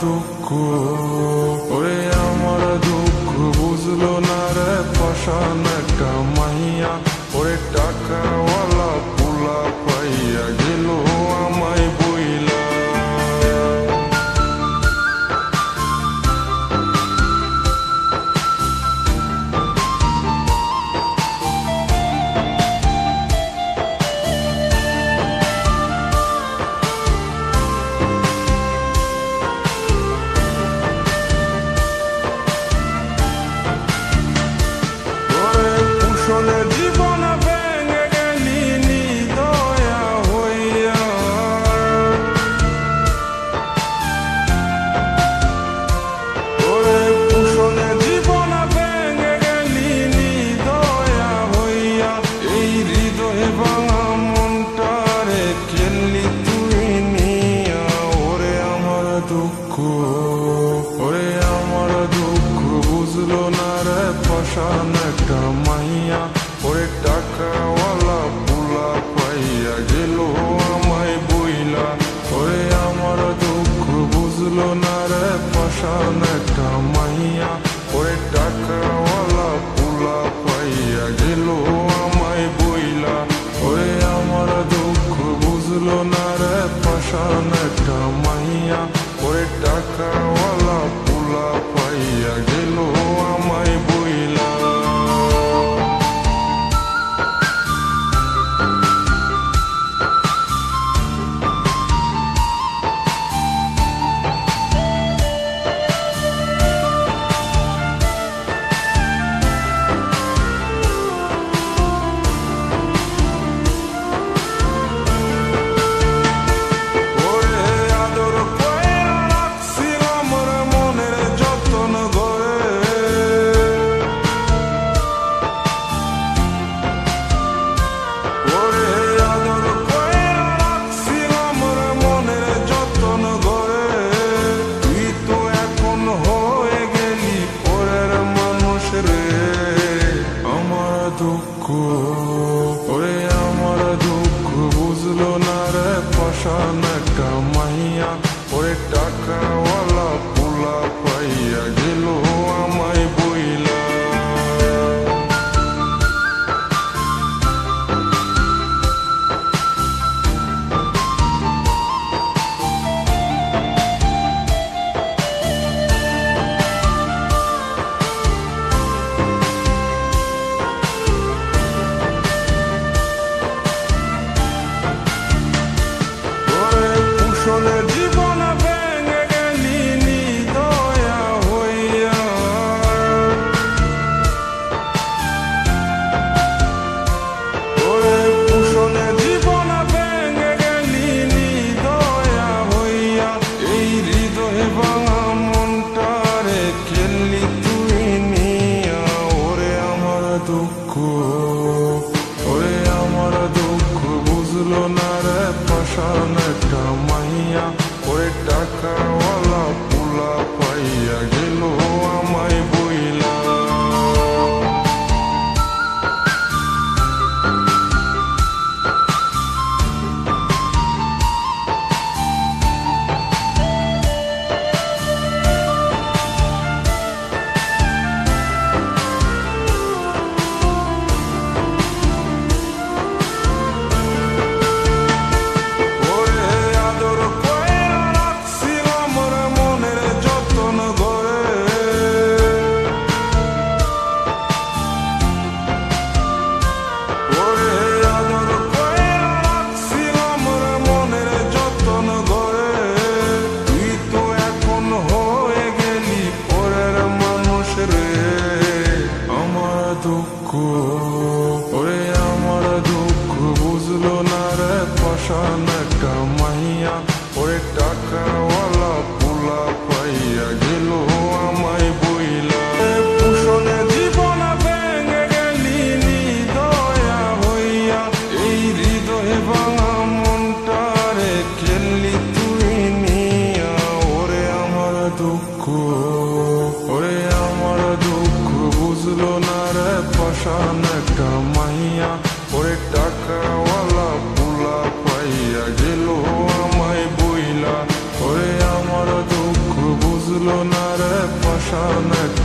দুঃখ, ওরে আমার দুঃখ বুঝলো না রে পাষাণ একটা মাইয়া, ওরে টাকাওয়ালা পোলা পাইয়া গেল আমায় বইলা। জীবন ভেঙে গেলি নিদয়া হইয়া, ওরে পুষণে জীবন ভেঙে গেলি নিদয়া হইয়া, এই হৃদয় ভাঙা মনটারে খেললি তুই নিয়া। ওরে আমার দুঃখ, ওরে আমার দুঃখ বুঝলো না রে পাষাণ একটা মাইয়া, ওরে টাকাওয়ালা পোলা পাইয়া গেল আমায় বইলা। ওরে আমার দুঃখ বুঝলো না রে পাষাণ একটা মাইয়া, ওরে টাকাওয়ালা পোলা পাইয়া গেল আমায় বইলা। ওরে আমার দুঃখ বুঝলো না রে পাষাণ একটা মাইয়া, ওরে টাকাওয়ালা পোলা পাইয়া গেল আমায় বইলা। দুঃখ, ওরে আমার দুঃখ বুঝলো না রে পাষাণ একটা মাইয়া, ওরে টাকাওয়ালা পোলা পাইয়া গেল আমায় বইলা। জীবন ভেঙে গেলি নিদয়া হইয়া, ওরে পুষণে জীবন ভেঙে গেলি নিদয়া হইয়া, এই হৃদয় ভাঙা মনটারে খেললি তুই নিয়া। ওরে আমার দুঃখ, ওরে আমার দুঃখ বুঝলো না রে পাষাণ একটা মাইয়া, ওরে টাকাওয়ালা পোলা পাইয়া গেল আমায় বইলা। দুঃখ, ওরে আমার দুঃখ বুঝলো না রে পাষাণ একটা মাইয়া, ওরে টাকাওয়ালা পোলা পাইয়া গেল আমায় বইলা। পুষণে জীবন ভেঙে গেলি নিদয়া হইয়া, এই হৃদয় ভাঙা মনটারে খেললি তুই নিয়া। ওরে আমার দুঃখ, ওরে আমার দুঃখ বুঝলো না রে পাষাণ একটা মাইয়া, ওরে টাকাওয়ালা পোলা পাইয়া গেল আমায় বইলা। ওরে আমার দুঃখ পাষাণ একটা